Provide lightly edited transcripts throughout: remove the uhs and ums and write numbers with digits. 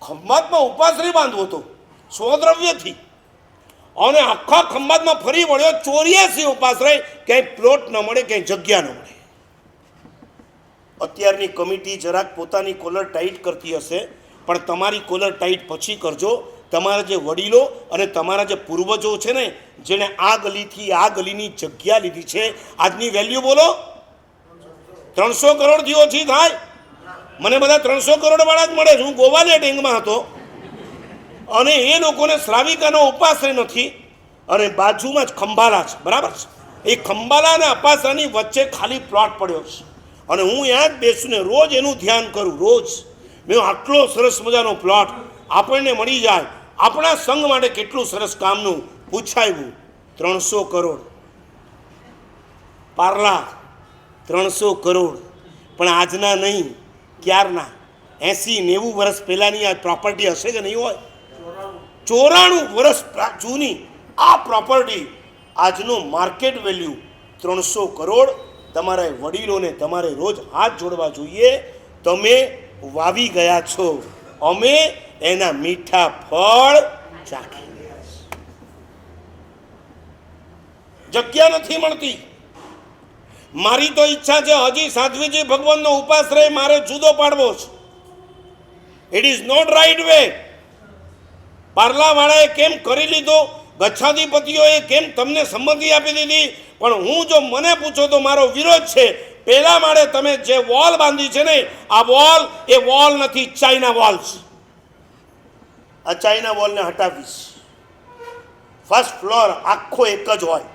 ખંભાતમાં ઉપાશ્રય બાંધવો હતો સ્વદ્રવ્યથી, અને આખા ખંભાતમાં ફરી વળ્યો 84 ઉપાશ્રય, ક્યાંય પ્લોટ ન મળે, ક્યાંય જગ્યા ન મળે. અત્યારની કમિટી જરાક પોતાની કોલર ટાઈટ કરતી હશે, પણ તમારી કોલર ટાઈટ પછી કરજો. તમારા જે વડીલો અને તમારા જે પૂર્વજો છે ને, જેણે આ ગલીથી આ ગલીની જગ્યા લીધી છે, આજની વેલ્યુ બોલો 300 કરોડથી ઓછી થાય. મને બધા 300 કરોડ વાળા જ મળે છે. હું ગોવાલિયા ડેંગમાં હતો, અને એ લોકોને શ્રાવિકાનો ઉપાશ્રય નથી, અને બાજુમાં જ ખંભાલા છે, બરાબર છે. એ ખંભાલા અને અપાસરાની વચ્ચે ખાલી પ્લોટ પડ્યો છે, અને હું ત્યાં જ બેસીને રોજ એનું ધ્યાન કરું. રોજ મેં આટલો સરસ મજાનો પ્લોટ આપણને મળી જાય, આપણા સંઘ માટે કેટલું સરસ કામનું પૂછાયું. 300 કરોડ પાર્લા 300 કરોડ, પણ આજના નહીં, ક્યારના 80-90 વર્ષ પહેલાંની આ પ્રોપર્ટી હશે કે નહીં હોય? 94 વર્ષ જૂની આ પ્રોપર્ટી, આજનું માર્કેટ વેલ્યુ 300 કરોડ. તમારા વડીલોને તમારે રોજ હાથ જોડવા જોઈએ. તમે વાવી ગયા છો, અમે એના મીઠા ફળ ચાખી ગયા છે. જગ્યા નથી મળતી. મારી તો ઈચ્છા છે હજી સાધ્વીજી ભગવાનનો ઉપાશ્રય મારે જુદો પાડવો છે. It is not right way. પાર્લાવાળાએ કેમ કરી લીધો, ગચ્છાધિપતિઓએ કેમ તમને સંમતિ આપી દીધી, પણ હું જો મને પૂછો તો મારો વિરોધ છે. પહેલા માળે તમે જે વોલ બાંધી છે ને, આ વોલ એ વોલ નથી, ચાઇના વોલ છે. આ ચાઇના વોલને હટાવીશ. ફર્સ્ટ ફ્લોર આખો એક જ હોય.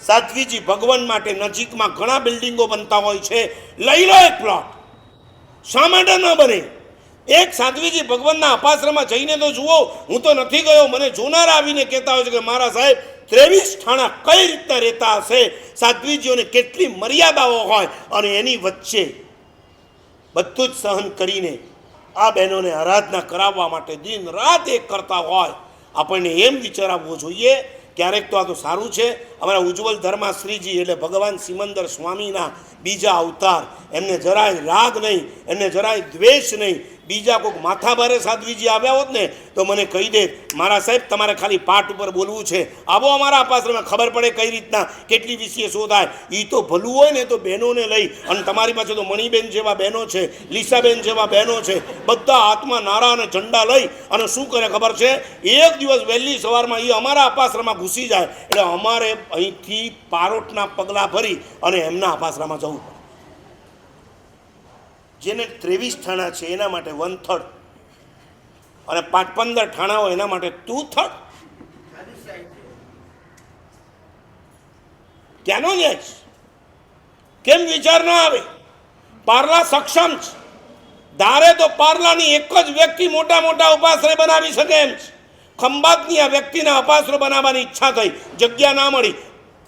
સાધ્વીજી ભગવાન માટે નજીકમાં ઘણા બિલ્ડિંગો બનતા હોય છે, લઈ લો એક પ્લોટ. શા માટે ન બને? એક સાધ્વીજી ભગવાનના અપાશ્રમમાં જઈને તો જુઓ. હું તો નથી ગયો, મને જોનારા આવીને કહેતા હોય છે કે મારા સાહેબ 23 ઠાણા કઈ રીતના રહેતા હશે, સાધ્વીજીઓને કેટલી મર્યાદાઓ હોય, અને એની વચ્ચે બધું જ સહન કરીને આ બહેનોને આરાધના કરાવવા માટે દિન રાત એક કરતા હોય. આપણને એમ વિચારવું જોઈએ. ક્યારેક તો આ તો સારું છે, અમારા ઉજ્જવલ ધર્માશ્રીજી એટલે ભગવાન સિમંદર સ્વામીના બીજા અવતાર, એમને જરાય રાગ નહીં, એમને જરાય દ્વેષ નહીં. બીજા કોઈક માથાભારે સાધ્વીજી આવ્યા હોત ને તો મને કહી દે, મારા સાહેબ તમારે ખાલી પાઠ ઉપર બોલવું છે, આવો અમારા અપાશ્રમમાં, ખબર પડે કઈ રીતના કેટલી વિષય શો થાય. એ તો ભલું હોય ને તો બહેનોને લઈ, અને તમારી પાસે તો મણીબેન જેવા બહેનો છે, લીસાબેન જેવા બહેનો છે, બધા હાથમાં નારા અને ઝંડા લઈ અને શું કરે ખબર છે? એક દિવસ વહેલી સવારમાં એ અમારા અપાશ્રમમાં ઘૂસી જાય, એટલે અમારે અહીંથી પારોટના પગલાં ભરી અને એમના અપાશ્રમમાં જવું પડે. જેને 23 ઠાણા છે એના માટે 1/3, અને 5-15 ઠાણા હોય એના માટે 2/3. ક્યાંનો ન્યાય? કેમ વિચાર ના આવે? પાર્લા સક્ષમ છે. ધારે તો પાર્લાની એક જ વ્યક્તિ મોટા મોટા ઉપાશ્રય બનાવી શકે એમ છે. ખંભાતની આ વ્યક્તિના અપાશ્રય બનાવવાની ઈચ્છા થઈ, જગ્યા ના મળી.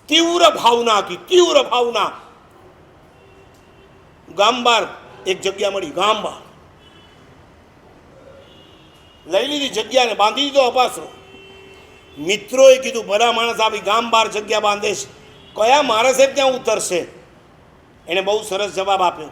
તીવ્ર ભાવના હતી, તીવ્ર ભાવના. ગામ બાર એક જગ્યા મળી, ગામ બહાર લઈ લીધી જગ્યાને, બાંધી દીધો અપાસરો. મિત્રોએ કીધું ભલા માણસ આવી ગામ બહાર જગ્યા બાંધે છે, કયા માણસે ત્યાં ઉતરશે? એને બહુ સરસ જવાબ આપ્યો.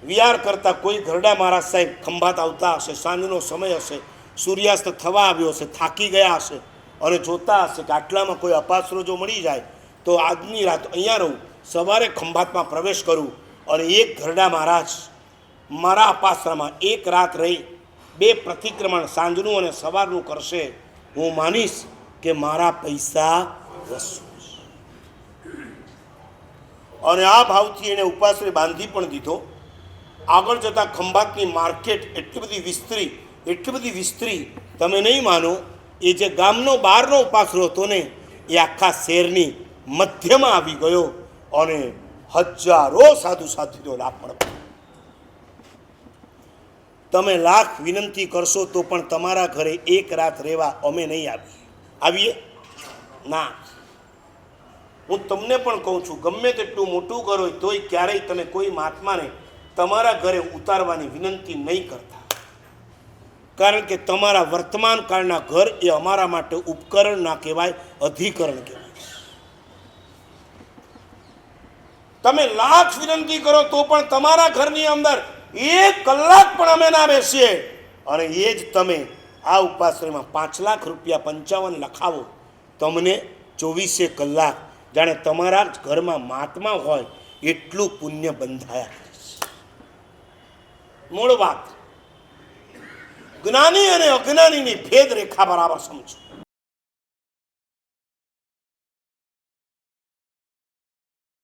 વિહાર કરતા કોઈ ઘરડા મહારાજ સાહેબ ખંભાત આવતા હશે, સાંજનો સમય હશે, સૂર્યાસ્ત થવા આવ્યો હશે, થાકી ગયા હશે, અને જોતા હશે કે આટલામાં કોઈ અપાસરો જો મળી જાય તો આજની રાત અહીંયા રહું, સવારે ખંભાતમાં પ્રવેશ કરું, અને એક ઘરડા મહારાજ મારા અપાશ્રમમાં એક રાત રહી 2 પ્રતિક્રમણ સાંજનું અને સવારનું કરશે, હું માનીશ કે મારા પૈસા વસૂલ. અને આ ભાવથી એણે ઉપાશ્રય બાંધી પણ દીધો. આગળ જતાં ખંભાતની માર્કેટ એટલી બધી વિસ્તરી, તમે નહીં માનો. એ જે ગામનો બહારનો ઉપાશ્રય હતો ને, એ આખા શહેરની મધ્યમાં આવી ગયો, અને હજારો સાધુ સાધ્વીનો લાભ મળે. તમે લાખ વિનંતી કરશો તો પણ તમારા ઘરે એક રાત રહેવા અમે નહીં આવીએ ના. હું તમને પણ કહું છું, ગમે તેટલું મોટું ઘર હોય તોય ક્યારેય તમે કોઈ મહાત્માને તમારા ઘરે ઉતારવાની વિનંતી નહીં કરતા, કારણ કે તમારા વર્તમાન કાળના ઘર એ અમારા માટે ઉપકરણ ના કહેવાય, અધિકરણ કહેવાય. તમે લાખ વિનંતી કરો તો પણ તમારા ઘરની અંદર 1 કલાક પણ અમે ના બેસીએ, અને એ જ તમે આ ઉપાશ્રયમાં 5,55,000 લખાવો, તમને 24 કલાક જાણે તમારા જ ઘરમાં મહાત્મા હોય એટલું પુણ્ય બંધાયા કરે છે. મૂળ વાત જ્ઞાની અને અજ્ઞાનીની ભેદ રેખા બરાબર સમજો.